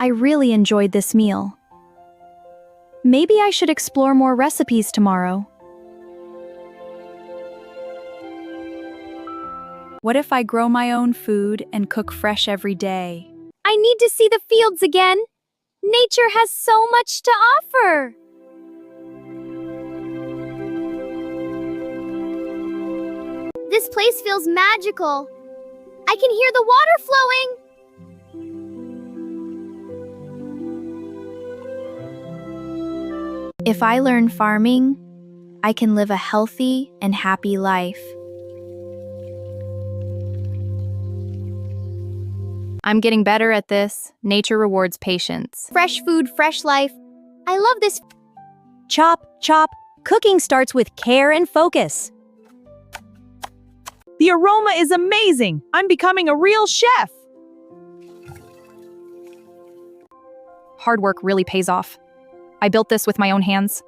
I really enjoyed this meal. Maybe I should explore more recipes tomorrow. What if I grow my own food and cook fresh every day? I need to see the fields again. Nature has so much to offer. This place feels magical. I can hear the water flowing. If I learn farming, I can live a healthy and happy life. I'm getting better at this. Nature rewards patience. Fresh food, fresh life. I love this. Chop, chop. Cooking starts with care and focus. The aroma is amazing. I'm becoming a real chef. Hard work really pays off. I built this with my own hands.